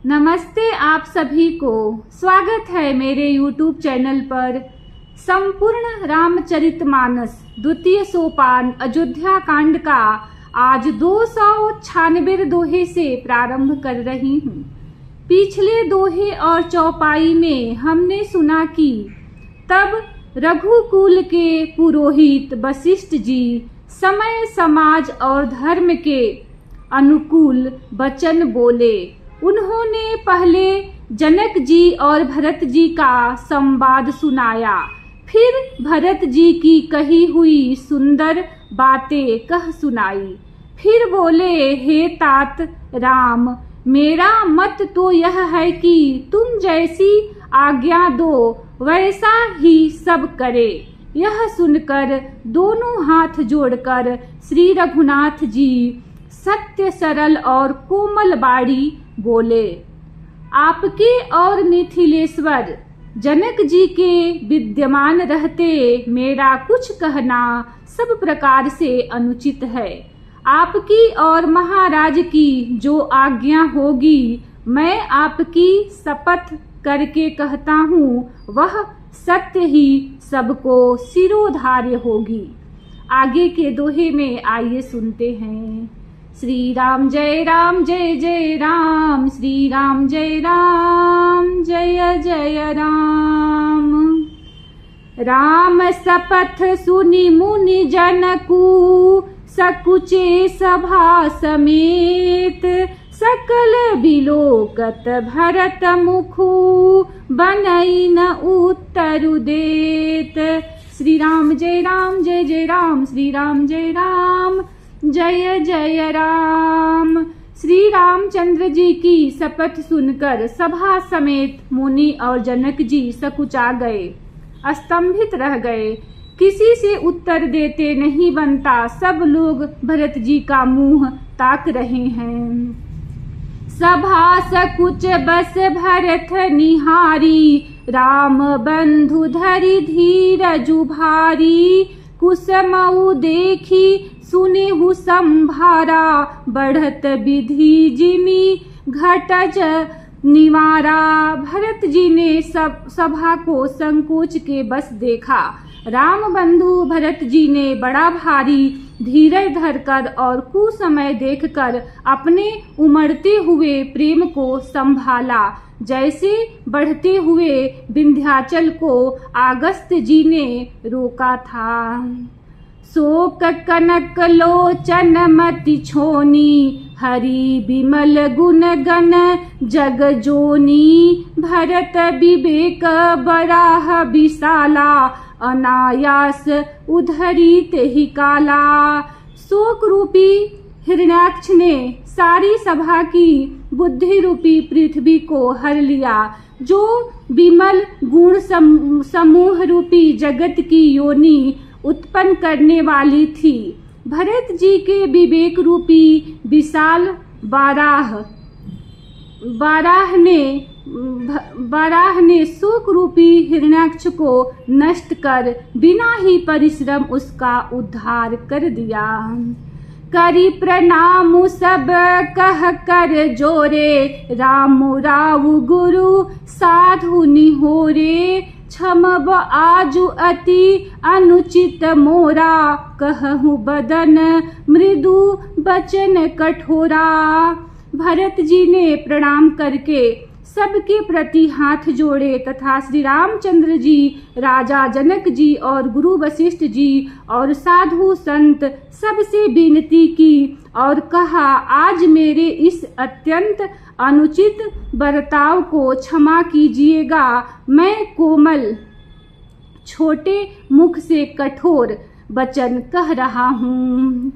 नमस्ते आप सभी को। स्वागत है मेरे YouTube चैनल पर। संपूर्ण रामचरितमानस द्वितीय सोपान अयोध्या कांड का आज 296 दोहे से प्रारंभ कर रही हूँ। पिछले दोहे और चौपाई में हमने सुना कि तब रघुकुल के पुरोहित वशिष्ठ जी समय, समाज और धर्म के अनुकूल वचन बोले। उन्होंने पहले जनक जी और भरत जी का संवाद सुनाया, फिर भरत जी की कही हुई सुंदर बातें कह सुनाई। फिर बोले, हे तात राम, मेरा मत तो यह है कि तुम जैसी आज्ञा दो वैसा ही सब करे। यह सुनकर दोनों हाथ जोड़कर श्री रघुनाथ जी सत्य, सरल और कोमल बाड़ी बोले। आपके और मिथिलेश्वर जनक जी के विद्यमान रहते मेरा कुछ कहना सब प्रकार से अनुचित है। आपकी और महाराज की जो आज्ञा होगी मैं आपकी शपथ करके कहता हूँ वह सत्य ही सबको सिरोधार्य होगी। आगे के दोहे में आइए सुनते हैं। श्री राम जय जय राम, श्री राम जय जय राम। राम शपथ सुनि मुनि जनकू, सकुचे सभा समेत। सकल बिलोकत भरत मुखु, बनई न उत्तरु देत। श्री राम जय राम, श्री राम जय जय राम। श्री रामचंद्र जी की शपथ सुनकर सभा समेत मुनि और जनक जी सकुचा गए, स्तंभित रह गए। किसी से उत्तर देते नहीं बनता। सब लोग भरत जी का मुंह ताक रहे हैं। सभा सकुच बस भरत निहारी, राम बंधु धरि धीरजु भारी। कुसमऊ देखी सुनेहु संभारा, बढ़त विधि जिमि घटज निवारा। भरत जी ने सभा को संकोच के बस देखा। राम बंधु भरत जी ने बड़ा भारी धीरज धरकर और कुसमय देखकर अपने उमड़ते हुए प्रेम को संभाला। जैसे बढ़ते हुए विंध्याचल को अगस्त्य जी ने रोका था। शोक कनक लोचन मति छोनी, हरि बिमल गुण गण जग जोनी। भरत विवेक बराह विशाला, अनायास उधरित ही काला। शोक रूपी हिरण्याक्ष ने सारी सभा की बुद्धि रूपी पृथ्वी को हर लिया, जो विमल गुण समूह रूपी जगत की योनि उत्पन्न करने वाली थी। भरत जी के विवेक रूपी विशाल बाराह ने शोक रूपी हिरण्याक्ष को नष्ट कर बिना ही परिश्रम उसका उद्धार कर दिया। करी प्रणाम सब कह कर जोरे, राम राव गुरु साधु निहोरे। क्षमब आजु अति अनुचित मोरा, कहूँ बदन मृदु बचन कठोरा। भरत जी ने प्रणाम करके सबके प्रति हाथ जोड़े तथा श्री रामचंद्र जी, राजा जनक जी और गुरु वशिष्ठ जी और साधु संत सबसे विनती की और कहा, आज मेरे इस अत्यंत अनुचित बर्ताव को क्षमा कीजिएगा। मैं कोमल छोटे मुख से कठोर वचन कह रहा हूँ।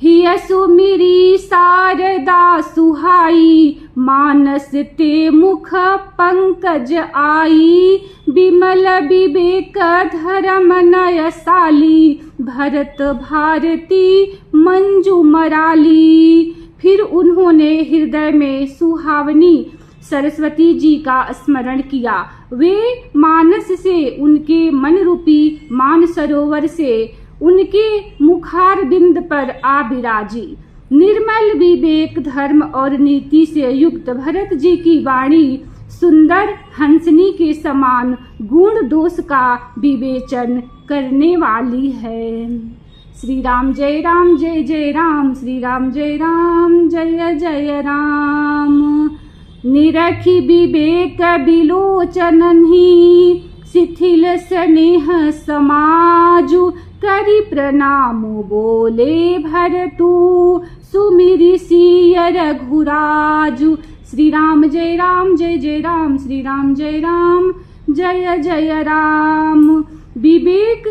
हिय सुमिरी शारदा सुहाई, मानस ते मुख पंकज आई। विमल विवेक धर्म नयसाली, भरत भारती मंजू मराली। फिर उन्होंने हृदय में सुहावनी सरस्वती जी का स्मरण किया। वे मानस से उनके मन रूपी मान सरोवर से उनके मुखार बिंद पर आ विराजी। निर्मल विवेक धर्म और नीति से युक्त भरत जी की वाणी सुंदर हंसनी के समान गुण दोष का विवेचन करने वाली है। श्री राम जय राम, श्री राम जय जय राम। निरखी विवेक विलोचनहि शिथिल स्नेह समाजु करि प्रणाम बोले भरतु सुमिरि सिय रघुराजु। श्री राम जय राम, श्री राम जय जय राम। विवेक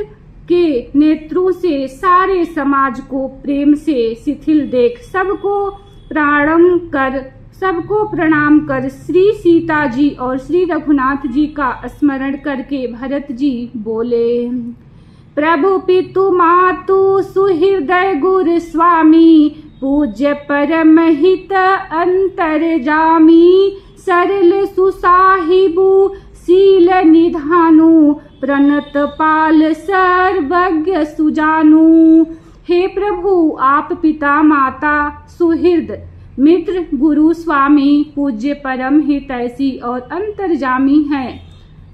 के नेत्रों से सारे समाज को प्रेम से शिथिल देख सबको प्रणाम कर श्री सीता जी और श्री रघुनाथ जी का स्मरण करके भरत जी बोले, प्रभु पितु मातु सुहृदय गुरु स्वामी पूज्य परम हित अंतरजामी सरल सुसाहिबु शील निधानु प्रणत पाल सर्वज्ञ सुजानु। हे प्रभु, आप पिता माता सुहृद मित्र गुरु स्वामी पूज्य परम हितैषी और अंतर्जामी हैं।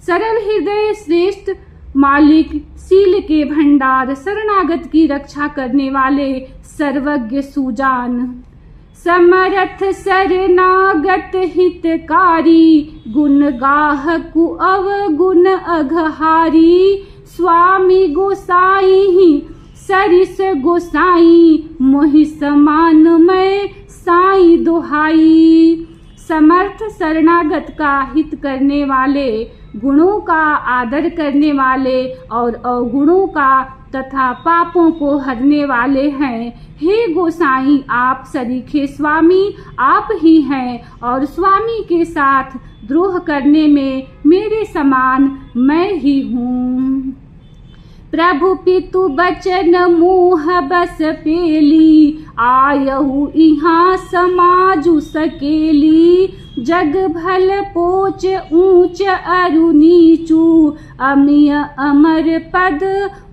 सरल हृदय श्रेष्ठ मालिक शील के भंडार शरणागत की रक्षा करने वाले सर्वज्ञ सुजान। समरथ शरणागत हितकारी गुण गाहकु अवगुण अघहारी। स्वामी गोसाई सरिस गोसाई मोहि समान मैं साई दोहाई। समर्थ शरणागत का हित करने वाले, गुणों का आदर करने वाले और अवगुणों का तथा पापों को हरने वाले हैं। हे गोसाई, आप सरीखे स्वामी आप ही हैं और स्वामी के साथ द्रोह करने में मेरे समान मैं ही हूँ। प्रभु पितु बचन मुँह बस पेली आयहु इहाँ समाजु सकेली। जग भल पोच ऊंच अरु नीचू अमिय अमर पद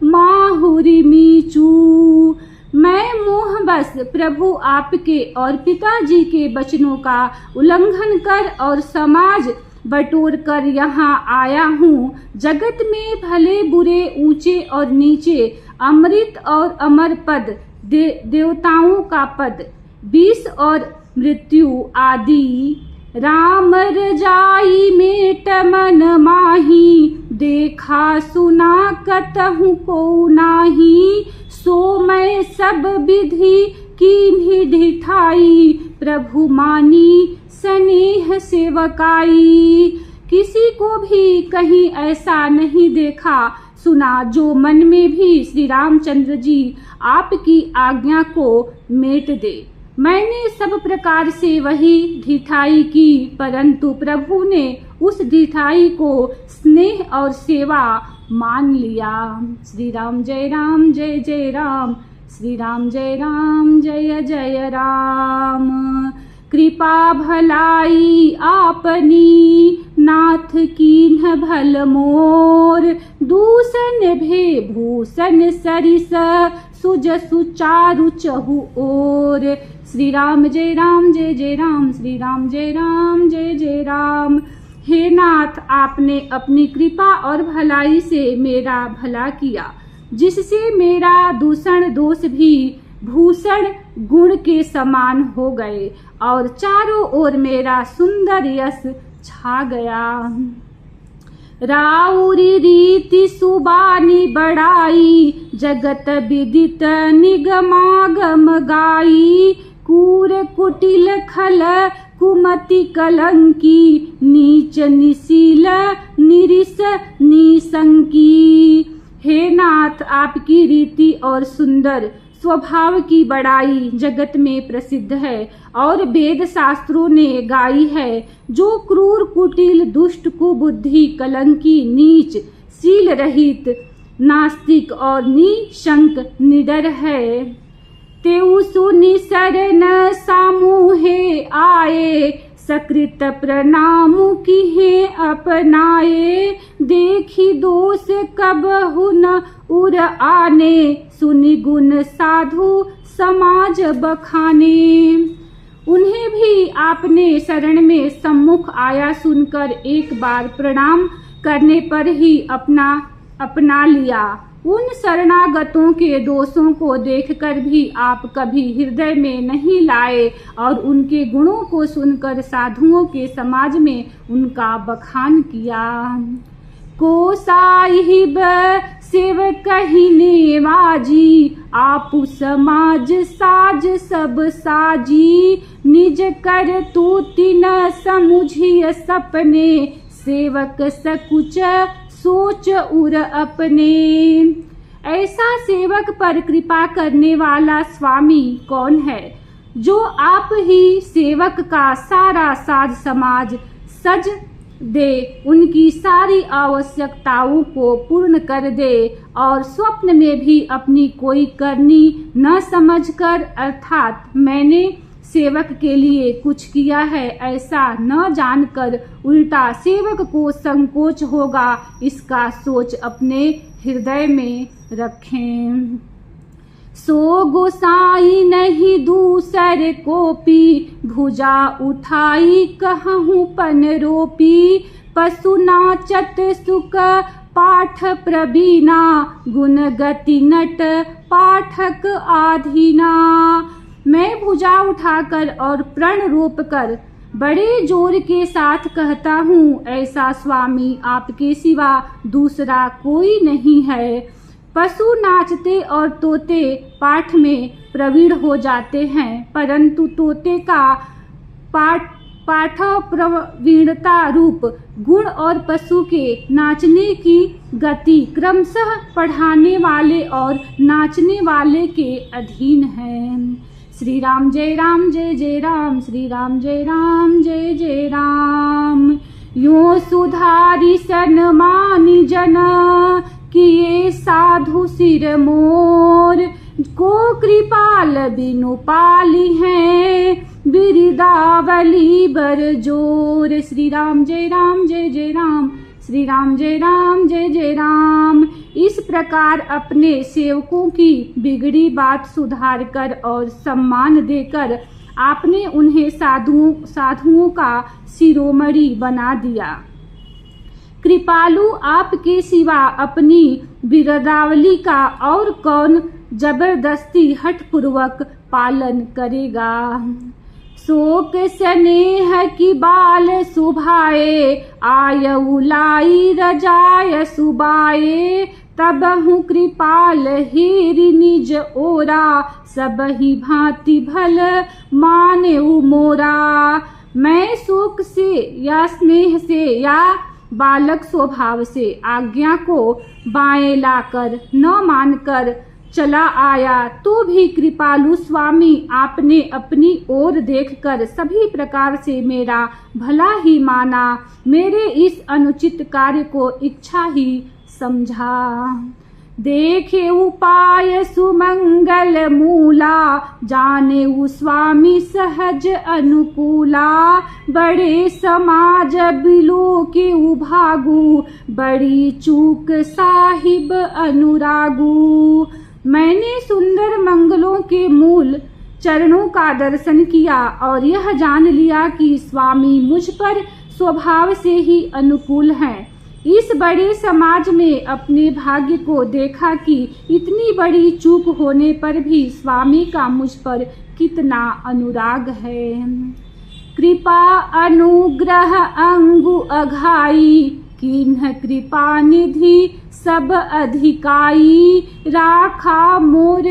माहुरी मीचू। मैं मोह बस प्रभु आपके और पिताजी के वचनों का उल्लंघन कर और समाज बटोर कर यहाँ आया हूँ। जगत में भले बुरे ऊंचे और नीचे अमृत और अमर पद देवताओं का पद विष और मृत्यु आदि राम रजाई में टमन माही। देखा सुना कतहु को नाही सो मैं सब विधि कीन्ही ढिठाई। प्रभु मानी स्नेह सेवकाई। किसी को भी कहीं ऐसा नहीं देखा सुना जो मन में भी श्री रामचंद्र जी आपकी आज्ञा को मेट दे। मैंने सब प्रकार से वही ढिठाई की, परंतु प्रभु ने उस ढिठाई को स्नेह और सेवा मान लिया। श्री राम जय राम, श्री राम जय जय राम। कृपा भलाई आपनी नाथ कीन्ह भल मोर। दूषण भे भूषण सरिस सुज सुचारु चहु ओर। श्री राम जय राम, श्री राम जय जय राम। हे नाथ, आपने अपनी कृपा और भलाई से मेरा भला किया, जिससे मेरा दूषण दोष भी भूषण गुण के समान हो गए और चारों ओर मेरा सुंदर यश छा गया। राउरी रीति सुबानी बड़ाई जगत विदित निगमागम गाई। कूर कुटिल खल कुमति कलंकी नीच निशील निरिस निसंकी। हे नाथ, आपकी रीति और सुंदर स्वभाव की बड़ाई जगत में प्रसिद्ध है और वेद शास्त्रों ने गाई है। जो क्रूर कुटिल दुष्ट कुबुद्धि कलंकी नीच शील रहित नास्तिक और निशंक निडर है, तेउ सुनि शरण सामूहे आए। सकृत प्रणाम किहे अपनाए। देखी दोष कबहु न उर आने सुनि गुण साधु समाज बखाने। उन्हें भी आपने शरण में सम्मुख आया सुनकर एक बार प्रणाम करने पर ही अपना लिया। उन शरणागतों के दोषों को देखकर भी आप कभी हृदय में नहीं लाए और उनके गुणों को सुनकर साधुओं के समाज में उनका बखान किया। को साहिब सेवक कहिने वाजी, आपु समाज साज सब साजी। निज कर तू तिन समुझिय सपने, सेवक सकुच सोच उर अपने। ऐसा सेवक पर कृपा करने वाला स्वामी कौन है, जो आप ही सेवक का सारा साज समाज सज दे, उनकी सारी आवश्यकताओं को पूर्ण कर दे और स्वप्न में भी अपनी कोई करनी न समझकर, अर्थात मैंने सेवक के लिए कुछ किया है ऐसा न जानकर उल्टा सेवक को संकोच होगा, इसका सोच अपने हृदय में रखें। सो गोसाई नहीं दूसर कोपी, भुजा उठाई कहूँ पन रोपी। पशु नाचत सुख पाठ प्रवीणा, गुण गति नट पाठक आधीना। मैं भुजा उठाकर और प्रण रोप कर बड़े जोर के साथ कहता हूँ, ऐसा स्वामी आपके सिवा दूसरा कोई नहीं है। पशु नाचते और तोते पाठ में प्रवीण हो जाते हैं, परंतु तोते का पाठ प्रवीणता रूप गुण और पशु के नाचने की गति क्रमशः पढ़ाने वाले और नाचने वाले के अधीन है। श्री राम जय राम जय जय राम, श्री राम जय राम जय जय राम। यो सुधारी सन्मानी जन, किए साधु सिर मोर। को कृपाल बिनु पाली है, बिरदावली बर जोर। श्री राम जय राम जय जय राम, श्री राम जय राम जय जय राम। इस प्रकार अपने सेवकों की बिगड़ी बात सुधार कर और सम्मान देकर आपने उन्हें साधुओं का शिरोमणि बना दिया। कृपालु आपके सिवा अपनी बिरदावली का और कौन जबरदस्ती हठपूर्वक पालन करेगा। शोक स्नेह की बाल सुभाए, आयु लाई रजाय सुबाए। तब हूँ कृपाल हेरि निज ओरा, सब ही भांति भल माने मोरा। मैं शोक से या स्नेह से या बालक स्वभाव से आज्ञा को बाएं लाकर न मानकर चला आया, तो भी कृपालु स्वामी आपने अपनी ओर देखकर सभी प्रकार से मेरा भला ही माना, मेरे इस अनुचित कार्य को इच्छा ही समझा। देखे उपाय सुमंगल मूला, जाने उ स्वामी सहज अनुकूला। बड़े समाज बिलो के उभागु, बड़ी चूक साहिब अनुरागु। मैंने सुंदर मंगलों के मूल चरणों का दर्शन किया और यह जान लिया कि स्वामी मुझ पर स्वभाव से ही अनुकूल हैं। इस बड़े समाज में अपने भाग्य को देखा कि इतनी बड़ी चूक होने पर भी स्वामी का मुझ पर कितना अनुराग है। कृपा अनुग्रह अंगु अघाई, किन्ह कृपा निधि सब अधिकाई। राखा मोर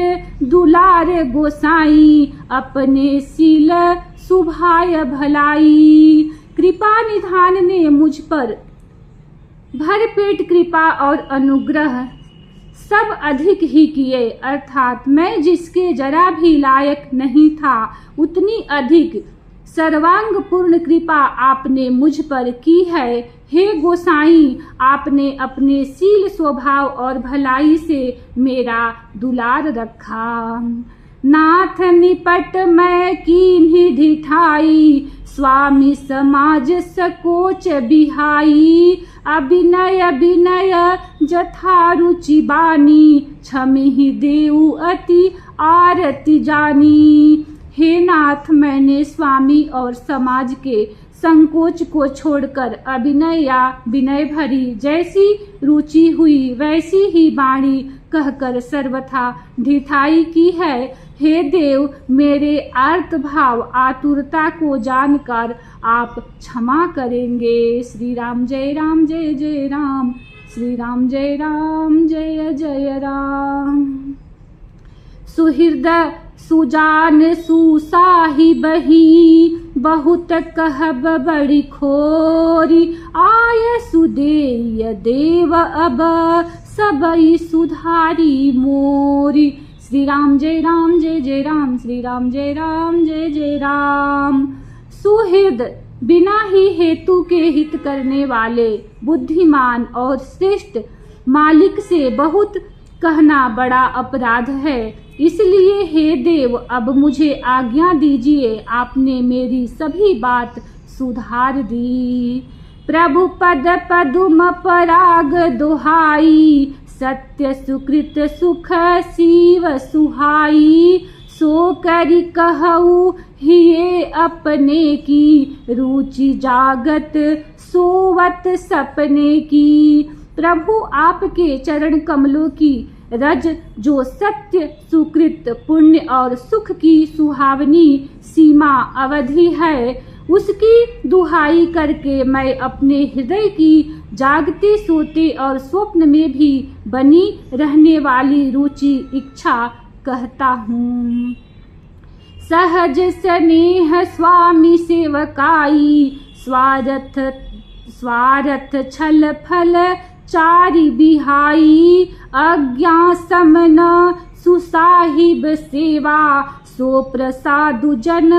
दुलार गोसाई, अपने सील सुभाय भलाई। कृपा निधान ने मुझ पर भरपेट कृपा और अनुग्रह सब अधिक ही किए, अर्थात मैं जिसके जरा भी लायक नहीं था उतनी अधिक सर्वांग पूर्ण कृपा आपने मुझ पर की है। हे गोसाई, आपने अपने शील स्वभाव और भलाई से मेरा दुलार रखा। नाथ निपट मैं कीन्ही ढिठाई, स्वामी समाज सकोच बिहाई, अभिनय विनय जथा रुचि बानी, क्षमिहि देऊ अति आरती जानी। हे नाथ, मैंने स्वामी और समाज के संकोच को छोड़कर अभिनय या विनय भरी जैसी रुचि हुई वैसी ही वाणी कहकर सर्वथा ढिठाई की है। हे देव, मेरे आर्त भाव आतुरता को जानकर आप क्षमा करेंगे। श्री राम जय राम जय जय राम, श्री राम जय राम जय जय राम। सुहृदय सुजान सुसाहिबहि, बहुत कहब बड़ी खोरी, आय सुदेय देव अब सबई सुधारी मोरी। श्री राम जय राम जय जय राम, श्री राम जय राम जय जय राम। सुहृद बिना ही हेतु के हित करने वाले बुद्धिमान और श्रेष्ठ मालिक से बहुत कहना बड़ा अपराध है। इसलिए हे देव, अब मुझे आज्ञा दीजिए, आपने मेरी सभी बात सुधार दी। प्रभु पद पदुम पराग दुहाई, सत्य सुकृत सुख शिव सुहाई। सो करि कहऊ हिये अपने की, रुचि जागत सोवत सपने की। प्रभु, आपके चरण कमलों की रज जो सत्य सुकृत पुण्य और सुख की सुहावनी सीमा अवधि है, उसकी दुहाई करके मैं अपने हृदय की जागते सोते और स्वप्न में भी बनी रहने वाली रुचि इच्छा कहता हूँ। सहज स्नेह स्वामी सेवकाई, स्वार्थ छल फल चारि बिहाई। अज्ञा समन सुसाहिब सेवा, सो प्रसादु जन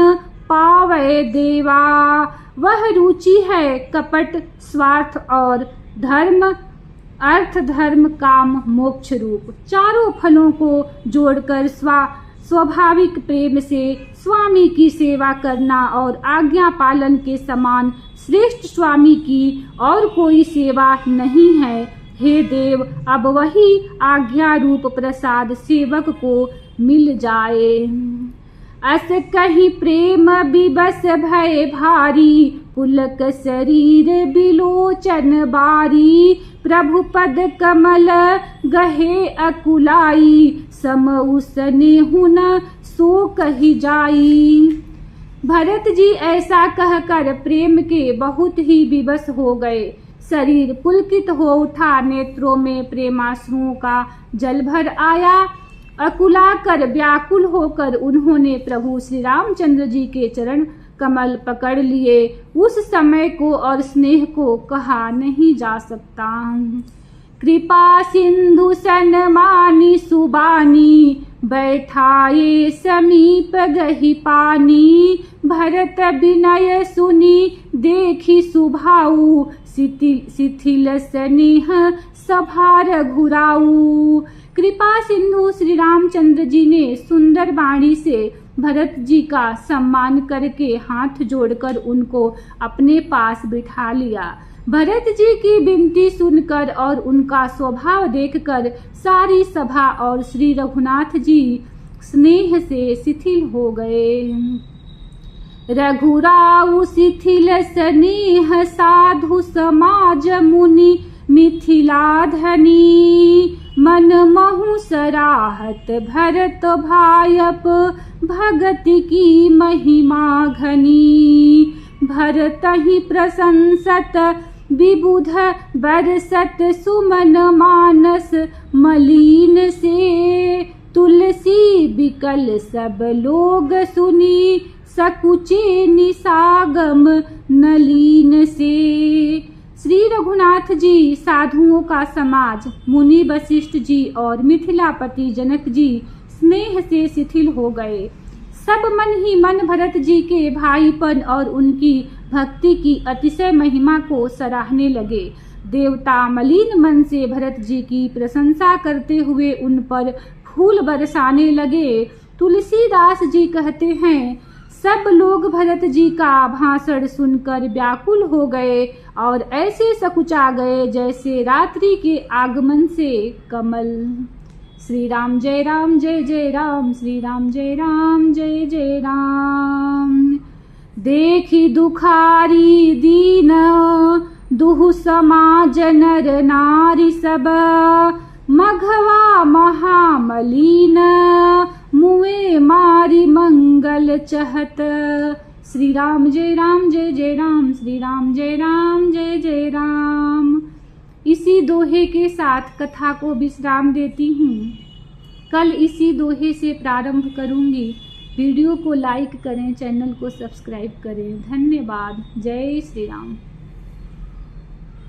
पावे देवा। वह रुचि है कपट स्वार्थ और धर्म, अर्थ धर्म काम मोक्ष रूप चारों फलों को जोड़कर स्वाभाविक प्रेम से स्वामी की सेवा करना और आज्ञा पालन के समान श्रेष्ठ स्वामी की और कोई सेवा नहीं है। हे देव, अब वही आज्ञा रूप प्रसाद सेवक को मिल जाए। अस कहीं प्रेम विबस भय भारी, पुलक शरीर बिलोचन बारी। प्रभु पद कमल गहे अकुलाई, समउ स्नेहु न सो कही जाई। भरत जी ऐसा कहकर प्रेम के बहुत ही विवश हो गए। शरीर पुलकित हो उठा, नेत्रों में प्रेमाश्रुओं का जल भर आया। अकुला कर व्याकुल होकर उन्होंने प्रभु श्री रामचंद्र जी के चरण कमल पकड़ लिए। उस समय को और स्नेह को कहा नहीं जा सकता। कृपा सिंधु सनमानी सुबानी, बैठाए समीप गही पानी। भरत विनय सुनी देखी सुभाऊ, शिथिल स्नेह सभार घुराऊ। कृपा सिंधु श्री रामचंद्र जी ने सुंदर वाणी से भरत जी का सम्मान करके हाथ जोड़कर उनको अपने पास बिठा लिया। भरत जी की विनती सुनकर और उनका स्वभाव देखकर सारी सभा और श्री रघुनाथ जी स्नेह से शिथिल हो गए। रघुराऊ शिथिल स्नेह साधु समाज मुनि मिथिलाधनी। मन महु सराहत भरत भायप, भगति की महिमा घनी। भरत ही प्रशंसत विबुध बरसत, सुमन मानस मलिन से। तुलसी बिकल सब लोग सुनी, सकुचे निसागम नलीन से। श्री रघुनाथ जी, साधुओं का समाज, मुनि वशिष्ठ जी और मिथिलापति जनक जी स्नेह से शिथिल हो गए। सब मन ही मन भरत जी के भाईपन और उनकी भक्ति की अतिशय महिमा को सराहने लगे। देवता मलिन मन से भरत जी की प्रशंसा करते हुए उन पर फूल बरसाने लगे। तुलसीदास जी कहते हैं, सब लोग भरत जी का भाषण सुनकर व्याकुल हो गए और ऐसे सकुचा गए जैसे रात्रि के आगमन से कमल। श्री राम जय राम जय जय राम, श्री राम जय राम जय जय राम। देखी दुखारी दीन दुहु समाज नर नारी सब, मघवा महामलीन मुए मारी मंगल चहत। श्री राम जय राम जय जय राम, श्री राम जय राम जय जय राम। इसी दोहे के साथ कथा को विश्राम देती हूँ। कल इसी दोहे से प्रारंभ करूँगी। वीडियो को लाइक करें, चैनल को सब्सक्राइब करें। धन्यवाद। जय श्री राम।